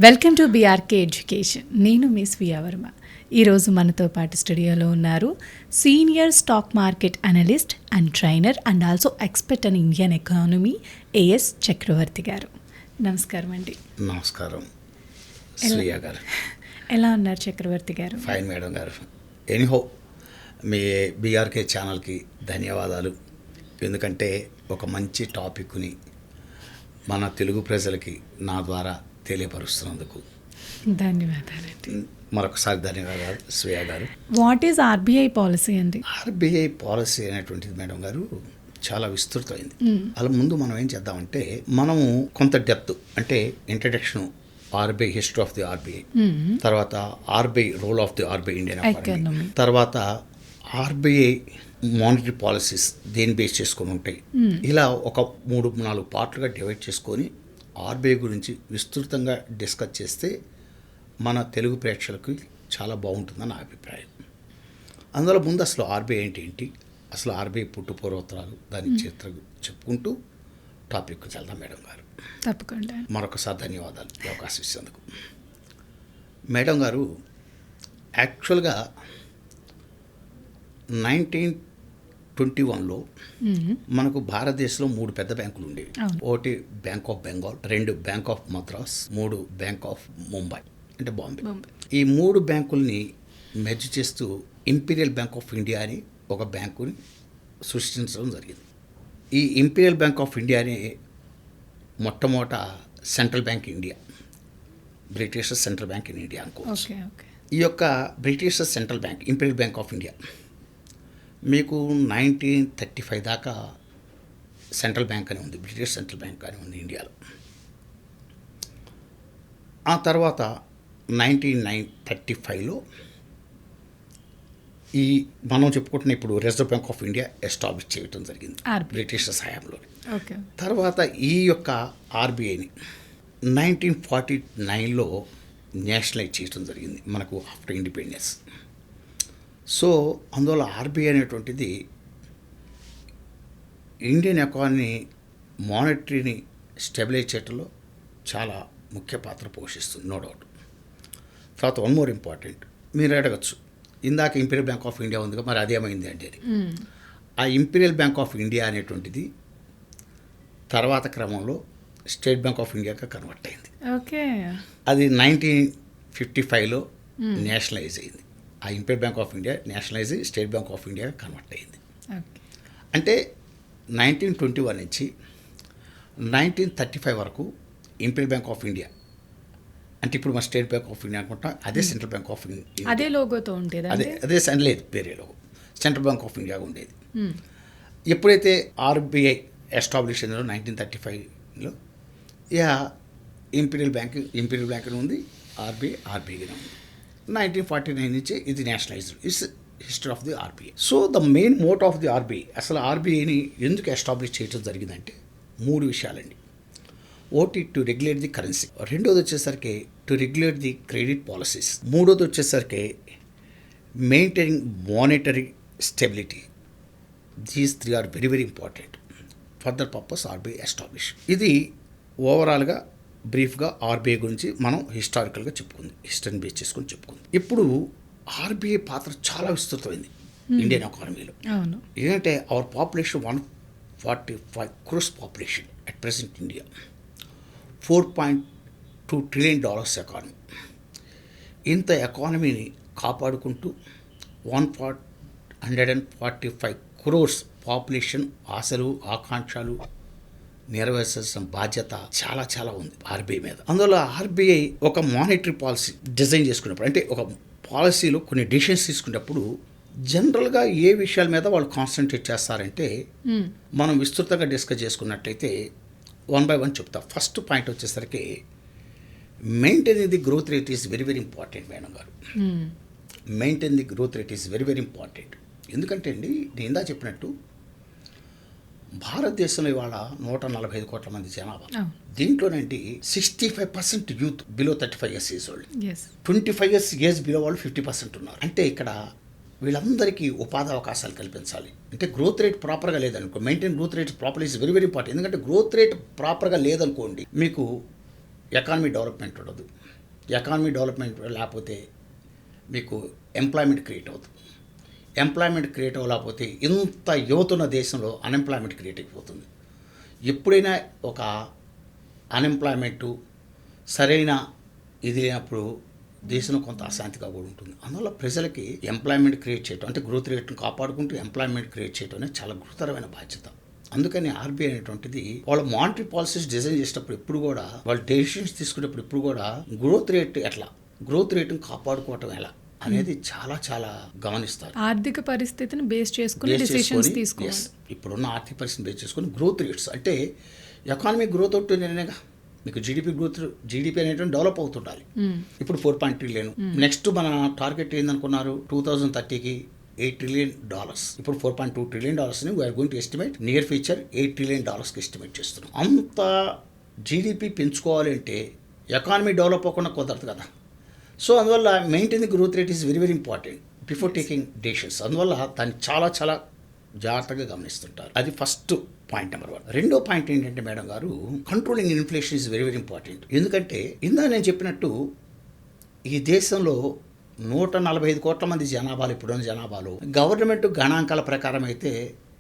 Welcome to BRK education. నేను మీ స్వీయ వర్మ. ఈరోజు మనతో పాటు స్టూడియోలో ఉన్నారు senior stock market analyst and trainer and also expert in Indian economy AS Chakravarthy garu. నమస్కారం అండి. నమస్కారం స్వీయ గారు. ఎలా ఉన్నారు చక్రవర్తి గారు? ఫైన్ మేడం గారు. ఎనీహో మీ బీఆర్కే ఛానల్కి ధన్యవాదాలు. ఎందుకంటే ఒక మంచి టాపిక్ని మన తెలుగు ప్రజలకి నా ద్వారా తెలియపరుస్తున్నందుకు ధన్యవాదాలండి. మరొకసారి ధన్యవాదాలు స్వీయ గారు. వాట్ ఈజ్ ఆర్బీఐ పాలసీ అండి? ఆర్బీఐ పాలసీ అనేటువంటిది మేడం గారు చాలా విస్తృతమైంది. అలా ముందు మనం ఏం చేద్దామంటే మనము కొంత డెప్త్ అంటే introduction RBI, history of the RBI, తర్వాత RBI role of the RBI Indian economy, తర్వాత ఆర్బీఐ మానిటరీ పాలసీస్ దేని బేస్ చేసుకొని ఉంటాయి. ఇలా ఒక 3-4 పార్ట్లుగా డివైడ్ చేసుకొని ఆర్బీఐ గురించి విస్తృతంగా డిస్కస్ చేస్తే మన తెలుగు ప్రేక్షకులకి చాలా బాగుంటుందని నా అభిప్రాయం. అందులో ముందు అసలు ఆర్బీఐ ఏంటి, అసలు ఆర్బీఐ పుట్టుపూర్వోత్తరాలు, దాని చరిత్ర చెప్పుకుంటూ టాపిక్కి వెళ్దాం మేడం గారు. తప్పకుండా. మరొకసారి ధన్యవాదాలు ఈ అవకాశం ఇచ్చేందుకు. మేడం గారు, యాక్చువల్గా 1921లో మనకు భారతదేశంలో 3 పెద్ద బ్యాంకులు ఉండేవి. ఒకటి bank of Bengal, 2 bank of Madras, 3 bank of Mumbai అంటే బాంబే. ఈ 3 బ్యాంకుల్ని మెర్జ్ చేస్తూ ఇంపీరియల్ బ్యాంక్ ఆఫ్ ఇండియా అని ఒక బ్యాంకుని సృష్టించడం జరిగింది. ఈ ఇంపీరియల్ బ్యాంక్ ఆఫ్ ఇండియాని మొట్టమొదట central bank India, British central bank in India అనుకోవచ్చు. ఈ యొక్క British central bank, imperial bank of India మీకు 1935 దాకా సెంట్రల్ బ్యాంక్ అని ఉంది, బ్రిటిష్ సెంట్రల్ బ్యాంక్ అని ఉంది ఇండియాలో. ఆ తర్వాత 1935లో ఈ మనం చెప్పుకుంటున్న ఇప్పుడు reserve bank of India establish చేయడం జరిగింది బ్రిటిష్ హయాంలో. తర్వాత ఈ యొక్క ఆర్బీఐని 1949లో నేషనలైజ్ చేయడం జరిగింది మనకు ఆఫ్టర్ ఇండిపెండెన్స్. సో అందువల్ల ఆర్బీఐ అనేటువంటిది ఇండియన్ ఎకానమీ మానిటరీని స్టెబిలైజ్ చేయడంలో చాలా ముఖ్య పాత్ర పోషిస్తుంది, నో డౌట్. తర్వాత వన్ మోర్ ఇంపార్టెంట్, మీరు అడగచ్చు ఇందాక ఇంపీరియల్ బ్యాంక్ ఆఫ్ ఇండియా ఉంది, మరి అదేమైంది అంటే ఆ ఇంపీరియల్ బ్యాంక్ ఆఫ్ ఇండియా అనేటువంటిది తర్వాత క్రమంలో స్టేట్ బ్యాంక్ ఆఫ్ ఇండియాగా కన్వర్ట్ అయింది. అది 1955లో నేషనలైజ్ అయింది. ఆ imperial bank of India nationalise state bank of ఇండియాగా కన్వర్ట్ అయింది. అంటే 1921 నుంచి 1935 వరకు ఇంపీరియల్ బ్యాంక్ ఆఫ్ ఇండియా అంటే ఇప్పుడు మన స్టేట్ బ్యాంక్ ఆఫ్ ఇండియా అనుకుంటాం, అదే సెంట్రల్ బ్యాంక్ ఆఫ్ ఇండియా, అదే లోగోతో ఉండేది, అదే లేదు వేరే logo, Central Bank of India ఉండేది. ఎప్పుడైతే ఆర్బీఐ ఎస్టాబ్లిష్ అయిందో 1935లో, ఇంపీరియల్ బ్యాంక్ ఉంది, ఆర్బీఐ ఉంది. 1949 నుంచి ఇది nationalised. It's history of the RBI. So the main motto of the RBI, అసలు ఆర్బీఐని ఎందుకు ఎస్టాబ్లిష్ చేయడం జరిగిందంటే 3 విషయాలండి. ఒకటి టు రెగ్యులేట్ ది కరెన్సీ, రెండోది వచ్చేసరికి to regulate the credit policies, మూడోది వచ్చేసరికి maintaining monetary stability. These 3 are very very important for the purpose RBI establish. ఇది ఓవరాల్గా బ్రీఫ్గా ఆర్బీఐ గురించి మనం హిస్టారికల్గా చెప్పుకుంది, హిస్టరీని బేస్ చేసుకొని చెప్పుకుంది. ఇప్పుడు ఆర్బీఐ పాత్ర చాలా విస్తృతమైంది ఇండియన్ ఎకానమీలో. ఏంటంటే our population 145 crores population at present India, $4.2 trillion economy. ఇంత ఎకానమీని కాపాడుకుంటూ 145 crores పాపులేషన్ ఆశలు ఆకాంక్షలు నెరవేర్చాల్సిన బాధ్యత చాలా చాలా ఉంది ఆర్బీఐ మీద. అందువల్ల ఆర్బీఐ ఒక మానిటరీ పాలసీ డిజైన్ చేసుకున్నప్పుడు, అంటే ఒక పాలసీలో కొన్ని డిసిషన్స్ తీసుకున్నప్పుడు జనరల్గా ఏ విషయాల మీద వాళ్ళు కాన్సన్ట్రేట్ చేస్తారంటే మనం విస్తృతంగా డిస్కస్ చేసుకున్నట్లయితే 1 by 1 చెప్తా. ఫస్ట్ పాయింట్ వచ్చేసరికి maintain the growth rate is very very important madam garu. Maintain the growth rate is very very important. ఎందుకంటే అండి, నేను ఇందా చెప్పినట్టు భారతదేశంలో ఇవాళ 145 కోట్ల మంది జనాభా. దీంట్లోనండి 65% యూత్ బిలో 35 years ఏజ్ వాళ్ళు, 25 years ఏజ్ బిలో వాళ్ళు 50% ఉన్నారు. అంటే ఇక్కడ వీళ్ళందరికీ ఉపాధి అవకాశాలు కల్పించాలి. అంటే గ్రోత్ రేట్ ప్రాపర్గా లేదనుకో, maintain growth rate proper is very very important. ఎందుకంటే గ్రోత్ రేట్ ప్రాపర్గా లేదనుకోండి, మీకు ఎకానమీ డెవలప్మెంట్ ఉండదు. ఎకానమీ డెవలప్మెంట్ లేకపోతే మీకు ఎంప్లాయ్మెంట్ క్రియేట్ అవుతుంది. ఎంప్లాయ్మెంట్ క్రియేట్ అవ్వలేకపోతే ఇంత యువత ఉన్న దేశంలో అన్ఎంప్లాయ్మెంట్ క్రియేట్ అయిపోతుంది. ఎప్పుడైనా ఒక అన్ఎంప్లాయ్మెంటు సరైన ఇది లేనప్పుడు దేశంలో కొంత అశాంతిగా కూడా ఉంటుంది. అందువల్ల ప్రజలకి ఎంప్లాయ్మెంట్ క్రియేట్ చేయడం అంటే గ్రోత్ రేట్ను కాపాడుకుంటూ ఎంప్లాయ్మెంట్ క్రియేట్ చేయడం అనేది చాలా గురుతరమైన బాధ్యత. అందుకని ఆర్బీఐ అనేటువంటిది వాళ్ళ మానిటరీ పాలసీస్ డిజైన్ చేసేటప్పుడు ఎప్పుడు కూడా వాళ్ళు డెసిషన్స్ తీసుకునేటప్పుడు ఎప్పుడు కూడా గ్రోత్ రేట్ను కాపాడుకోవటం ఎలా అనేది చాలా చాలా గమనిస్తారు. ఆర్థిక పరిస్థితిని బేస్ చేసుకుని డిసిషన్స్ తీసుకోవాలి. ఇప్పుడున్న ఆర్థిక పరిస్థితిని బేస్ చేసుకుని గ్రోత్ రేట్స్ అంటే ఎకానమీ గ్రోత్ అవుతుందనేగా మీకు జీడిపి అనేటువంటి డెవలప్ అవుతుండాలి. ఇప్పుడు 4 ట్రిలియన్. నెక్స్ట్ మన టార్గెట్ ఏందనుకున్నారు 2030కి $8 trillion. ఇప్పుడు $4.2 trillion we're going to estimate near future $8 trillion estimate చేస్తున్నాం. అంత జీడిపి పెంచుకోవాలి అంటే ఎకానమీ డెవలప్ అవ్వకుండా కుదరదు కదా. సో అందువల్ల maintain the growth rate is very very important before taking decisions. అందువల్ల దాన్ని చాలా చాలా జాగ్రత్తగా గమనిస్తుంటారు. అది ఫస్ట్ పాయింట్ నెంబర్ 1. రెండో పాయింట్ ఏంటంటే మేడం గారు, controlling inflation is very very important. ఎందుకంటే ఇందా నేను చెప్పినట్టు ఈ దేశంలో 145 కోట్ల మంది జనాభాలు ఇప్పుడున్న జనాభాలో గవర్నమెంట్ గణాంకాల ప్రకారం అయితే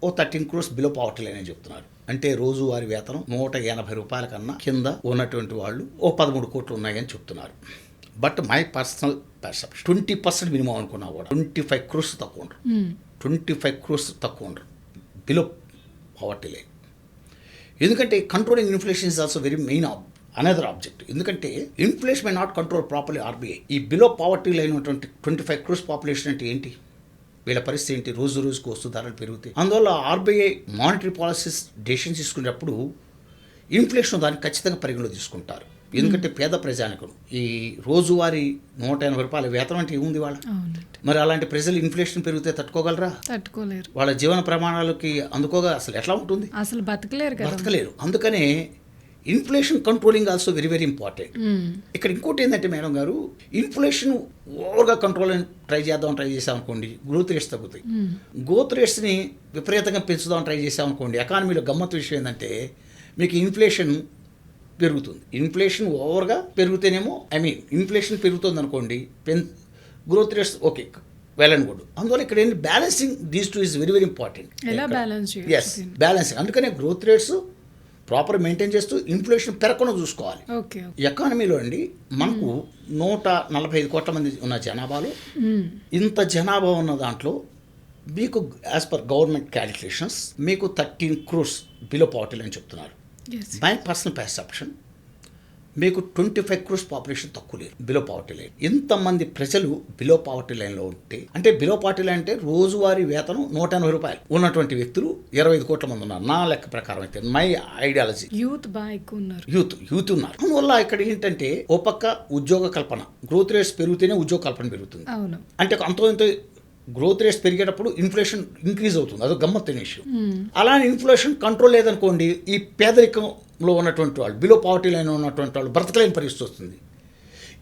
13 crores బిలో పావర్టీ లైన్ అని చెప్తున్నారు. అంటే రోజువారీ వేతనం $180 కన్నా కింద ఉన్నటువంటి వాళ్ళు 13 కోట్లు ఉన్నాయని చెప్తున్నారు. But my personal perception 20% minimum అనుకున్నా కూడా 25 crores తక్కువ ఉండరు. 25 crores తక్కువ ఉండరు బిలో పావర్టీ లైన్. ఎందుకంటే controlling inflation is also very main another object. ఎందుకంటే inflation may not control properly RBI. ఈ బిలో పావర్టీ లైన్ ఉన్నటువంటి 25 crores పాపులేషన్ అంటే ఏంటి, వీళ్ళ పరిస్థితి ఏంటి, రోజు రోజుకు వస్తూ ధరలు పెరుగుతాయి. అందువల్ల ఆర్బీఐ మానిటరీ పాలసీస్ డెసిషన్స్ తీసుకునేటప్పుడు ఇన్ఫ్లేషన్ దాన్ని ఖచ్చితంగా పరిగణలో తీసుకుంటారు. ఎందుకంటే పేద ప్రజానికులు ఈ రోజువారీ $180 వేతనం అంటే ఏముంది వాళ్ళ. మరి అలాంటి ప్రజలు ఇన్ఫ్లేషన్ పెరిగితే తట్టుకోగలరా? తట్టుకోలేరు. వాళ్ళ జీవన ప్రమాణాలకి అందుకోగా అసలు ఎట్లా ఉంటుంది, అసలు బతకలేరు. అందుకనే inflation controlling also very very important. ఇక్కడ ఇంకోటి ఏంటంటే మేడం గారు, ఇన్ఫ్లేషన్ ఓవర్గా కంట్రోల్ ట్రై చేసామనుకోండి గ్రోత్ రేట్స్ తగ్గుతాయి. గ్రోత్ రేట్స్ని విపరీతంగా పెంచుదామని ట్రై చేసామనుకోండి ఎకానమీలో గమ్మత్తు విషయం ఏంటంటే మీకు ఇన్ఫ్లేషన్ పెరుగుతుంది. ఇన్ఫ్లేషన్ ఓవర్గా పెరిగితేనేమో ఇన్ఫ్లేషన్ పెరుగుతుంది అనుకోండి, growth rates okay well and good. అందువల్ల ఇక్కడ ఏంటి balancing these two is very very important. Balancing. అందుకనే గ్రోత్ రేట్స్ ప్రాపర్ మెయింటైన్ చేస్తూ ఇన్ఫ్లేషన్ పెరగకుండా చూసుకోవాలి. ఎకానమీలో అండి మనకు 145 కోట్ల మంది ఉన్న జనాభాలో ఇంత జనాభా ఉన్న దాంట్లో మీకు యాజ్ పర్ గవర్నమెంట్ క్యాలిక్యులేషన్స్ మీకు 13 crores బిలో పావర్టీ అని చెప్తున్నారు. మై పర్సనల్ పర్సెప్షన్ మీకు 25 crores పాపులేషన్ తక్కువ లేరు బిలో పావర్టీ లైన్. ఇంతమంది ప్రజలు బిలో పావర్టీ లైన్లో ఉంటే, అంటే బిలో పావర్టీ లైన్ అంటే రోజువారీ వేతనం $180 ఉన్నటువంటి వ్యక్తులు 25 కోట్ల మంది ఉన్నారు నా లెక్క ప్రకారం అయితే. మై ఐడియాలజీ యూత్ ఉన్నారు. అందువల్ల ఇక్కడ ఏంటంటే ఓ పక్క ఉద్యోగ కల్పన, గ్రోత్ రేట్స్ పెరిగితేనే ఉద్యోగ కల్పన పెరుగుతుంది. అంటే అంతో ఇంత గ్రోత్ రేట్స్ పెరిగేటప్పుడు ఇన్ఫ్లేషన్ ఇంక్రీజ్ అవుతుంది, అదో గమ్మత్తైన ఇష్యూ. అలానే ఇన్ఫ్లేషన్ కంట్రోల్ లేదనుకోండి ఈ పేదరికంలో ఉన్నటువంటి వాళ్ళు బిలో పావర్టీ లైన్ ఉన్నటువంటి వాళ్ళు బ్రతకలేని పరిస్థితి వస్తుంది.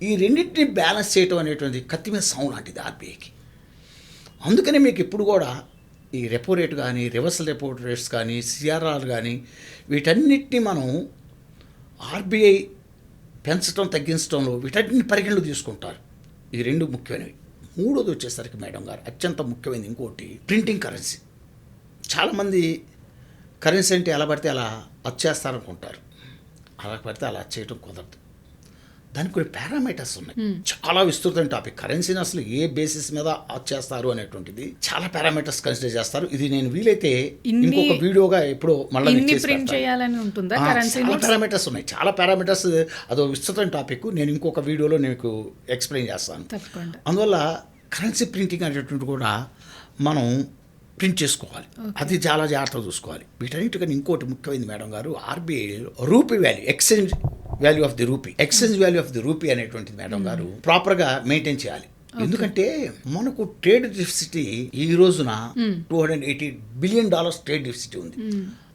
ఈ రెండింటిని బ్యాలెన్స్ చేయడం అనేటువంటి కత్తి మీద సౌండ్ లాంటిది ఆర్బీఐకి. అందుకనే మీకు ఇప్పుడు కూడా ఈ రెపో రేట్ కానీ రివర్సల్ రెపో రేట్స్ కానీ సిఆర్ఆర్ కానీ వీటన్నిటిని మనం ఆర్బీఐ పెంచడం తగ్గించడంలో వీటన్నిటిని పరిగణలో తీసుకుంటారు. ఈ రెండు ముఖ్యమైనవి. మూడోది వచ్చేసరికి మేడం గారు అత్యంత ముఖ్యమైనది ఇంకోటి ప్రింటింగ్ కరెన్సీ. చాలామంది కరెన్సీ అంటే ఎలా పడితే అలా వచ్చేస్తారనుకుంటారు. అలా పడితే అలా చేయడం కుదరదు. దానికి కొన్ని పారామీటర్స్ ఉన్నాయి. చాలా విస్తృతమైన టాపిక్. కరెన్సీని అసలు ఏ బేసిస్ మీద వచ్చేస్తారు అనేటువంటిది చాలా పారామీటర్స్ కన్సిడర్ చేస్తారు. ఇది నేను వీలైతే ఇంకొక వీడియోగా ఎప్పుడో మళ్ళీ పారామీటర్స్ ఉన్నాయి. చాలా పారామీటర్స్, అదో విస్తృతమైన టాపిక్. నేను ఇంకొక వీడియోలో నీకు ఎక్స్ప్లెయిన్ చేస్తాను. అందువల్ల కరెన్సీ ప్రింటింగ్ అనేటువంటి కూడా మనం ప్రింట్ చేసుకోవాలి. అది చాలా జాగ్రత్తగా చూసుకోవాలి. వీటన్నిటికన్నా ఇంకోటి ముఖ్యమైనది మేడం గారు, RBI rupee value, exchange value of the rupee అనేటువంటిది మేడం గారు ప్రాపర్గా మెయింటైన్ చేయాలి. ఎందుకంటే మనకు ట్రేడ్ డెఫిసిట్ ఈ రోజున $280 బిలియన్ ట్రేడ్ డెఫిసిట్ ఉంది.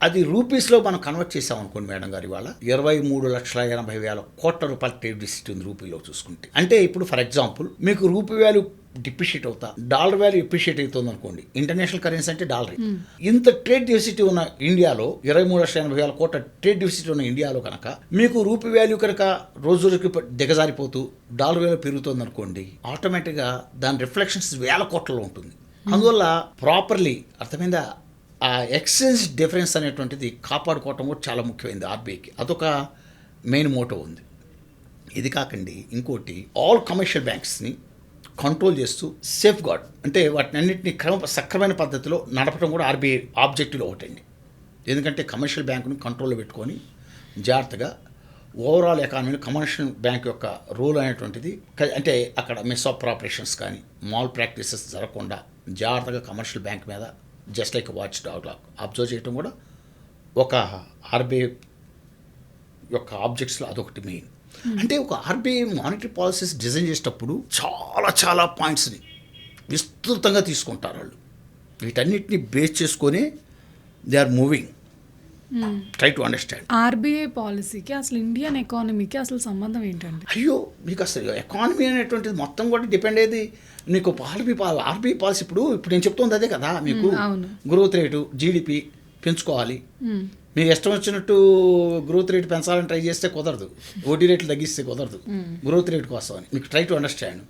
అది రూపీస్లో మనం కన్వర్ట్ చేసాం అనుకోండి మేడం గారు, ఇవాళ 23,80,000 కోట్ల రూపాయల ట్రేడ్ డెఫిసిట్ ఉంది రూపీలో చూసుకుంటే. అంటే ఇప్పుడు ఫర్ ఎగ్జాంపుల్ మీకు రూపీ వాల్యూ డిప్రిషియేట్ అవుతా, డాలర్ వాల్యూ ఎప్రిషియేట్ అవుతుంది అనుకోండి. ఇంటర్నేషనల్ కరెన్సీ అంటే డాలర్. ఇంత ట్రేడ్ డెఫిసిట్ ఉన్న ఇండియాలో 23,80,000 కోట్ల ట్రేడ్ డెఫిసిట్ ఉన్న ఇండియాలో కనుక మీకు రూపీ వాల్యూ కనుక రోజు రోజుకి దిగజారిపోతూ డాలర్ వాల్యూ పెరుగుతుంది అనుకోండి, ఆటోమేటిక్గా దాని రిఫ్లెక్షన్స్ వేల కోట్లలో ఉంటుంది. అందువల్ల ప్రాపర్లీ అర్థమైందా, ఆ ఎక్స్చేంజ్ డిఫరెన్స్ అనేటువంటిది కాపాడుకోవటం కూడా చాలా ముఖ్యమైనది ఆర్బీఐకి. అదొక మెయిన్ మోటో ఉంది. ఇది కాకండి ఇంకోటి, ఆల్ కమర్షియల్ బ్యాంక్స్ని కంట్రోల్ చేస్తూ సేఫ్ గార్డ్ అంటే వాటిని అన్నింటినీ సక్రమైన పద్ధతిలో నడపడం కూడా ఆర్బీఐ ఆబ్జెక్టివ్లో ఒకటండి. ఎందుకంటే కమర్షియల్ బ్యాంకుని కంట్రోల్లో పెట్టుకొని జాగ్రత్తగా ఓవరాల్ ఎకానమీలో కమర్షియల్ బ్యాంక్ యొక్క రోల్ అనేటువంటిది, అంటే అక్కడ మిస్ ఆఫ్ ఆపరేషన్స్ కానీ మాల్ ప్రాక్టీసెస్ జరగకుండా జాగ్రత్తగా కమర్షియల్ బ్యాంక్ మీద just like watch dog observe చేయడం కూడా ఒక ఆర్బీఐ యొక్క ఆబ్జెక్ట్స్లో అదొకటి మెయిన్. అంటే ఒక ఆర్బీఐ మానిటరీ పాలసీస్ డిజైన్ చేసేటప్పుడు చాలా చాలా పాయింట్స్ని విస్తృతంగా తీసుకుంటారు వాళ్ళు. వీటన్నిటిని బేస్ చేసుకొని they are moving. Try to understand. RBI పాలసీకి అసలు ఇండియన్ ఎకానమీకి అసలు సంబంధం ఏంటండి? అయ్యో, మీకు అసలు ఎకానమీ అనేటువంటిది మొత్తం కూడా డిపెండ్ అయ్యేది నీకు ఆర్బీఐ పాలసీ. ఇప్పుడు నేను చెప్తుంది అదే కదా మీకు, గ్రోత్ రేటు జీడిపి పెంచుకోవాలి. మీరు ఇష్టం వచ్చినట్టు గ్రోత్ రేట్ పెంచాలని ట్రై చేస్తే కుదరదు, వడ్డీ రేట్లు తగ్గిస్తే కుదరదు గ్రోత్ రేట్ కోసం అని. మీకు ట్రై టు అండర్స్టాండ్.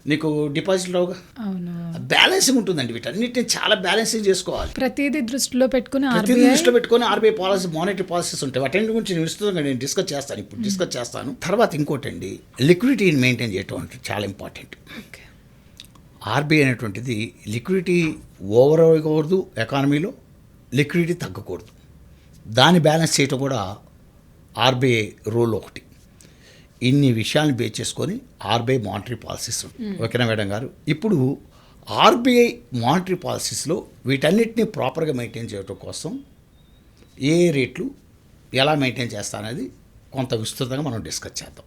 నీకు డిపాజిట్ రావుగా, బ్యాలెన్సింగ్ ఉంటుందండి. వీటన్నిటిని చాలా బ్యాలెన్సింగ్ చేసుకోవాలి. ప్రతిదీ దృష్టిలో పెట్టుకుని ఆర్బీఐ పాలసీ మానిటరీ పాలసీస్ ఉంటాయి. వాటి గురించి నేను విస్తృతంగా నేను డిస్కస్ చేస్తాను. తర్వాత ఇంకోటి అండి, లిక్విడిటీని మెయింటైన్ చేయటం అంటే చాలా ఇంపార్టెంట్. ఆర్బీఐ అనేటువంటిది లిక్విడిటీ ఓవర్ అవ్వకూడదు, ఎకానమీలో లిక్విడిటీ తగ్గకూడదు. దాన్ని బ్యాలెన్స్ చేయటం కూడా ఆర్బీఐ రోల్ ఒకటి. ఇన్ని విషయాలను బేస్ చేసుకొని ఆర్బీఐ మానిటరీ పాలసీస్ ఉంటాయి. ఓకేనా మేడం గారు? ఇప్పుడు ఆర్బీఐ మానిటరీ పాలసీస్లో వీటన్నిటిని ప్రాపర్గా మెయింటైన్ చేయడం కోసం ఏ రేట్లు ఎలా మెయింటైన్ చేస్తా అనేది కొంత విస్తృతంగా మనం డిస్కస్ చేద్దాం.